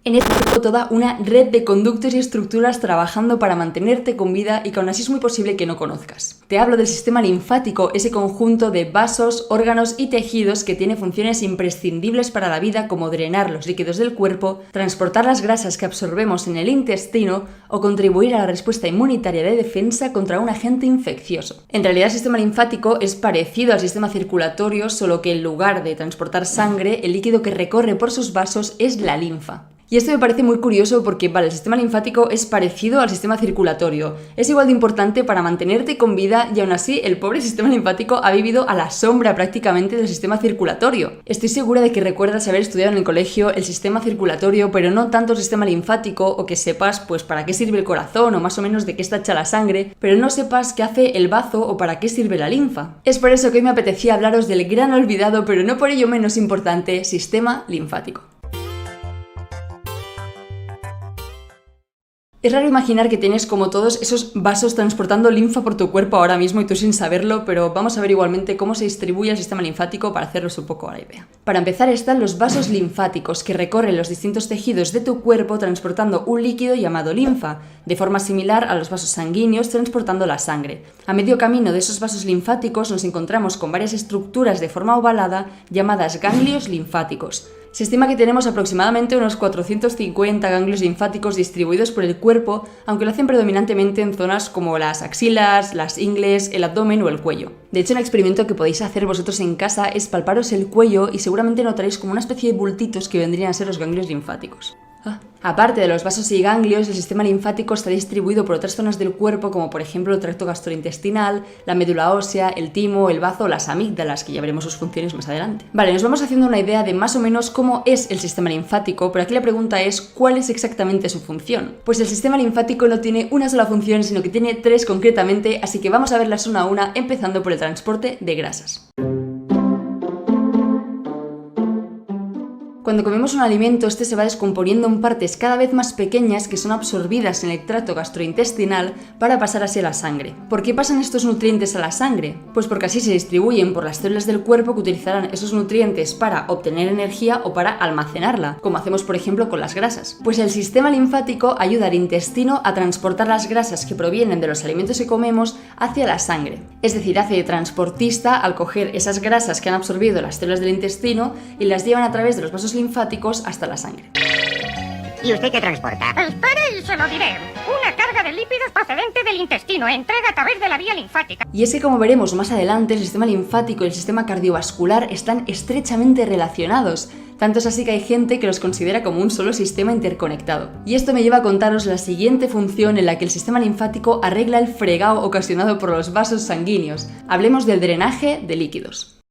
En este cuerpo toda una red de conductos y estructuras trabajando para mantenerte con vida y que aún así es muy posible que no conozcas. Te hablo del sistema linfático, ese conjunto de vasos, órganos y tejidos que tiene funciones imprescindibles para la vida como drenar los líquidos del cuerpo, transportar las grasas que absorbemos en el intestino o contribuir a la respuesta inmunitaria de defensa contra un agente infeccioso. En realidad el sistema linfático es parecido al sistema circulatorio, solo que en lugar de transportar sangre, el líquido que recorre por sus vasos es la linfa. Y esto me parece muy curioso porque, vale, el sistema linfático es parecido al sistema circulatorio, es igual de importante para mantenerte con vida y aún así el pobre sistema linfático ha vivido a la sombra prácticamente del sistema circulatorio. Estoy segura de que recuerdas haber estudiado en el colegio el sistema circulatorio, pero no tanto el sistema linfático, o que sepas pues para qué sirve el corazón o más o menos de qué está hecha la sangre, pero no sepas qué hace el bazo o para qué sirve la linfa. Es por eso que hoy me apetecía hablaros del gran olvidado, pero no por ello menos importante, sistema linfático. Es raro imaginar que tienes como todos esos vasos transportando linfa por tu cuerpo ahora mismo y tú sin saberlo, pero vamos a ver igualmente cómo se distribuye el sistema linfático para haceros un poco a la idea. Para empezar están los vasos linfáticos que recorren los distintos tejidos de tu cuerpo transportando un líquido llamado linfa, de forma similar a los vasos sanguíneos transportando la sangre. A medio camino de esos vasos linfáticos nos encontramos con varias estructuras de forma ovalada llamadas ganglios linfáticos. Se estima que tenemos aproximadamente unos 450 ganglios linfáticos distribuidos por el cuerpo, aunque lo hacen predominantemente en zonas como las axilas, las ingles, el abdomen o el cuello. De hecho, un experimento que podéis hacer vosotros en casa es palparos el cuello y seguramente notaréis como una especie de bultitos que vendrían a ser los ganglios linfáticos. Aparte de los vasos y ganglios, el sistema linfático está distribuido por otras zonas del cuerpo, como por ejemplo el tracto gastrointestinal, la médula ósea, el timo, el bazo o las amígdalas, que ya veremos sus funciones más adelante. Vale, nos vamos haciendo una idea de más o menos cómo es el sistema linfático, pero aquí la pregunta es ¿cuál es exactamente su función? Pues el sistema linfático no tiene una sola función, sino que tiene tres concretamente, así que vamos a verlas una a una, empezando por el transporte de grasas. Cuando comemos un alimento, este se va descomponiendo en partes cada vez más pequeñas que son absorbidas en el tracto gastrointestinal para pasar hacia la sangre. ¿Por qué pasan estos nutrientes a la sangre? Pues porque así se distribuyen por las células del cuerpo que utilizarán esos nutrientes para obtener energía o para almacenarla, como hacemos por ejemplo con las grasas. Pues el sistema linfático ayuda al intestino a transportar las grasas que provienen de los alimentos que comemos hacia la sangre. Es decir, hace de transportista al coger esas grasas que han absorbido las células del intestino y las llevan a través de los vasos linfáticos hasta la sangre. ¿Y usted qué transporta? Espere y se lo diré. Una carga de lípidos procedente del intestino, entrega a través de la vía linfática. Y es que, como veremos más adelante, el sistema linfático y el sistema cardiovascular están estrechamente relacionados. Tanto es así que hay gente que los considera como un solo sistema interconectado. Y esto me lleva a contaros la siguiente función en la que el sistema linfático arregla el fregado ocasionado por los vasos sanguíneos. Hablemos del drenaje de líquidos.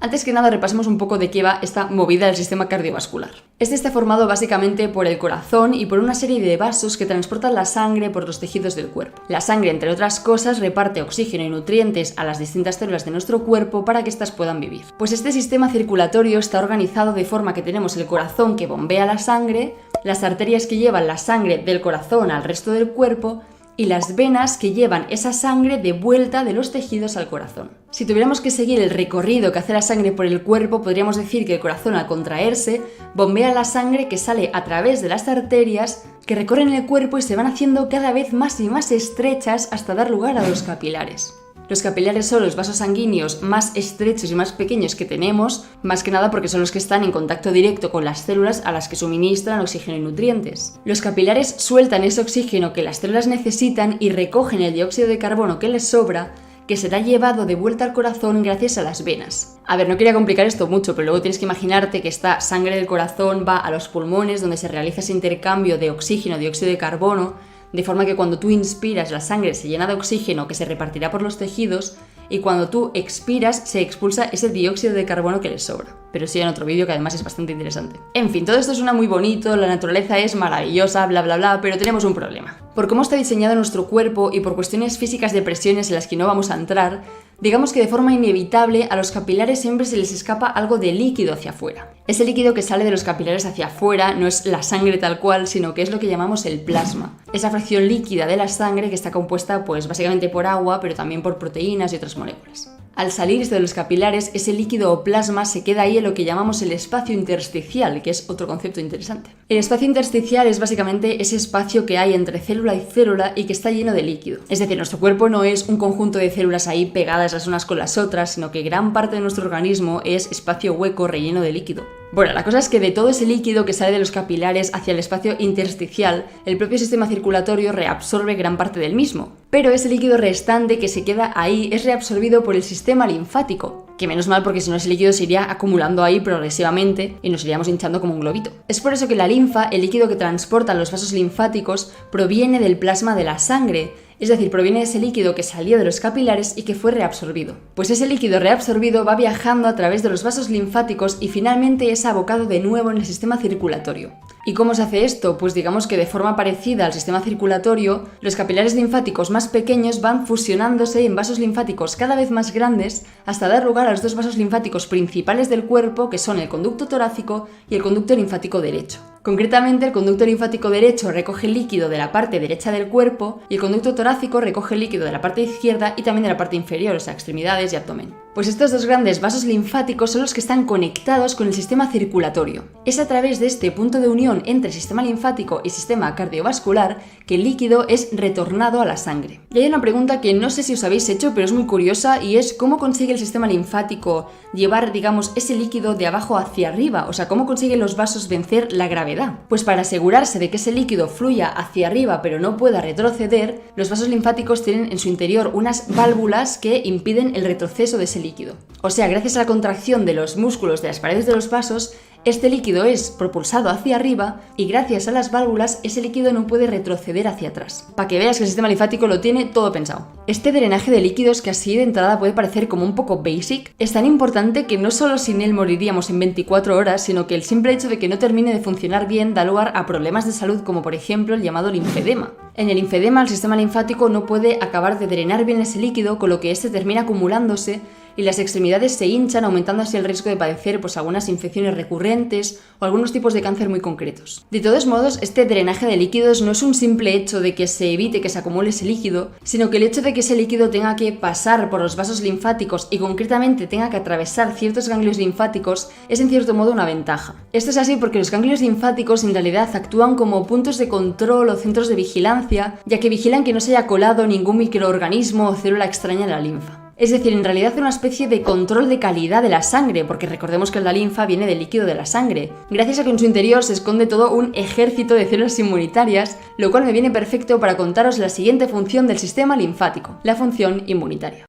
Antes que nada repasemos un poco de qué va esta movida del sistema cardiovascular. Este está formado básicamente por el corazón y por una serie de vasos que transportan la sangre por los tejidos del cuerpo. La sangre, entre otras cosas, reparte oxígeno y nutrientes a las distintas células de nuestro cuerpo para que éstas puedan vivir. Pues este sistema circulatorio está organizado de forma que tenemos el corazón que bombea la sangre, las arterias que llevan la sangre del corazón al resto del cuerpo y las venas que llevan esa sangre de vuelta de los tejidos al corazón. Si tuviéramos que seguir el recorrido que hace la sangre por el cuerpo, podríamos decir que el corazón, al contraerse, bombea la sangre que sale a través de las arterias que recorren el cuerpo y se van haciendo cada vez más y más estrechas hasta dar lugar a los capilares. Los capilares son los vasos sanguíneos más estrechos y más pequeños que tenemos, más que nada porque son los que están en contacto directo con las células a las que suministran oxígeno y nutrientes. Los capilares sueltan ese oxígeno que las células necesitan y recogen el dióxido de carbono que les sobra, que será llevado de vuelta al corazón gracias a las venas. A ver, no quería complicar esto mucho, pero luego tienes que imaginarte que esta sangre del corazón va a los pulmones, donde se realiza ese intercambio de oxígeno, dióxido de carbono, de forma que cuando tú inspiras la sangre se llena de oxígeno que se repartirá por los tejidos y cuando tú expiras se expulsa ese dióxido de carbono que les sobra. Pero sí en otro vídeo que además es bastante interesante. En fin, todo esto suena muy bonito, la naturaleza es maravillosa, bla bla bla, pero tenemos un problema. Por cómo está diseñado nuestro cuerpo y por cuestiones físicas de presiones en las que no vamos a entrar, digamos que de forma inevitable a los capilares siempre se les escapa algo de líquido hacia afuera. Ese líquido que sale de los capilares hacia afuera no es la sangre tal cual, sino que es lo que llamamos el plasma. Esa fracción líquida de la sangre que está compuesta pues básicamente por agua, pero también por proteínas y otras moléculas. Al salirse de los capilares, ese líquido o plasma se queda ahí en lo que llamamos el espacio intersticial, que es otro concepto interesante. El espacio intersticial es básicamente ese espacio que hay entre célula y célula y que está lleno de líquido. Es decir, nuestro cuerpo no es un conjunto de células ahí pegadas las unas con las otras, sino que gran parte de nuestro organismo es espacio hueco relleno de líquido. Bueno, la cosa es que de todo ese líquido que sale de los capilares hacia el espacio intersticial, el propio sistema circulatorio reabsorbe gran parte del mismo. Pero ese líquido restante que se queda ahí es reabsorbido por el sistema linfático, que menos mal porque si no ese líquido se iría acumulando ahí progresivamente y nos iríamos hinchando como un globito. Es por eso que la linfa, el líquido que transportan los vasos linfáticos, proviene del plasma de la sangre. Es decir, proviene de ese líquido que salió de los capilares y que fue reabsorbido. Pues ese líquido reabsorbido va viajando a través de los vasos linfáticos y finalmente es abocado de nuevo en el sistema circulatorio. ¿Y cómo se hace esto? Pues digamos que de forma parecida al sistema circulatorio, los capilares linfáticos más pequeños van fusionándose en vasos linfáticos cada vez más grandes hasta dar lugar a los dos vasos linfáticos principales del cuerpo, que son el conducto torácico y el conducto linfático derecho. Concretamente, el conducto linfático derecho recoge líquido de la parte derecha del cuerpo y el conducto torácico recoge líquido de la parte izquierda y también de la parte inferior, o sea, extremidades y abdomen. Pues estos dos grandes vasos linfáticos son los que están conectados con el sistema circulatorio. Es a través de este punto de unión entre sistema linfático y sistema cardiovascular que el líquido es retornado a la sangre. Y hay una pregunta que no sé si os habéis hecho, pero es muy curiosa, y es ¿cómo consigue el sistema linfático llevar, digamos, ese líquido de abajo hacia arriba? O sea, ¿cómo consiguen los vasos vencer la gravedad? Pues para asegurarse de que ese líquido fluya hacia arriba pero no pueda retroceder, los vasos linfáticos tienen en su interior unas válvulas que impiden el retroceso de ese líquido. O sea, gracias a la contracción de los músculos de las paredes de los vasos, este líquido es propulsado hacia arriba y gracias a las válvulas ese líquido no puede retroceder hacia atrás. Para que veas que el sistema linfático lo tiene todo pensado. Este drenaje de líquidos, que así de entrada puede parecer como un poco basic, es tan importante que no solo sin él moriríamos en 24 horas, sino que el simple hecho de que no termine de funcionar bien da lugar a problemas de salud como por ejemplo el llamado linfedema. En el linfedema el sistema linfático no puede acabar de drenar bien ese líquido, con lo que este termina acumulándose y las extremidades se hinchan, aumentando así el riesgo de padecer algunas infecciones recurrentes o algunos tipos de cáncer muy concretos. De todos modos, este drenaje de líquidos no es un simple hecho de que se evite que se acumule ese líquido, sino que el hecho de que ese líquido tenga que pasar por los vasos linfáticos y concretamente tenga que atravesar ciertos ganglios linfáticos es en cierto modo una ventaja. Esto es así porque los ganglios linfáticos en realidad actúan como puntos de control o centros de vigilancia, ya que vigilan que no se haya colado ningún microorganismo o célula extraña en la linfa. Es decir, en realidad es una especie de control de calidad de la sangre, porque recordemos que la linfa viene del líquido de la sangre, gracias a que en su interior se esconde todo un ejército de células inmunitarias, lo cual me viene perfecto para contaros la siguiente función del sistema linfático, la función inmunitaria.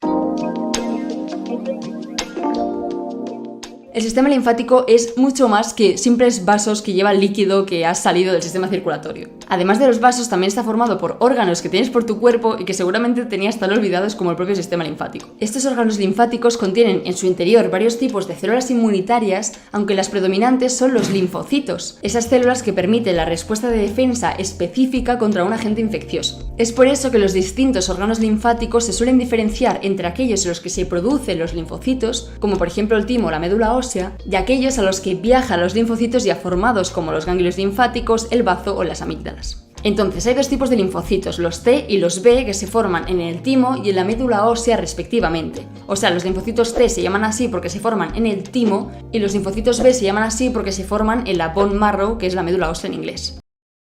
El sistema linfático es mucho más que simples vasos que llevan líquido que ha salido del sistema circulatorio. Además de los vasos, también está formado por órganos que tienes por tu cuerpo y que seguramente tenías tan olvidados como el propio sistema linfático. Estos órganos linfáticos contienen en su interior varios tipos de células inmunitarias, aunque las predominantes son los linfocitos, esas células que permiten la respuesta de defensa específica contra un agente infeccioso. Es por eso que los distintos órganos linfáticos se suelen diferenciar entre aquellos en los que se producen los linfocitos, como por ejemplo el timo o la médula ósea, y aquellos a los que viajan los linfocitos ya formados, como los ganglios linfáticos, el bazo o las amígdalas. Entonces, hay dos tipos de linfocitos, los T y los B, que se forman en el timo y en la médula ósea respectivamente. O sea, los linfocitos T se llaman así porque se forman en el timo y los linfocitos B se llaman así porque se forman en la bone marrow, que es la médula ósea en inglés.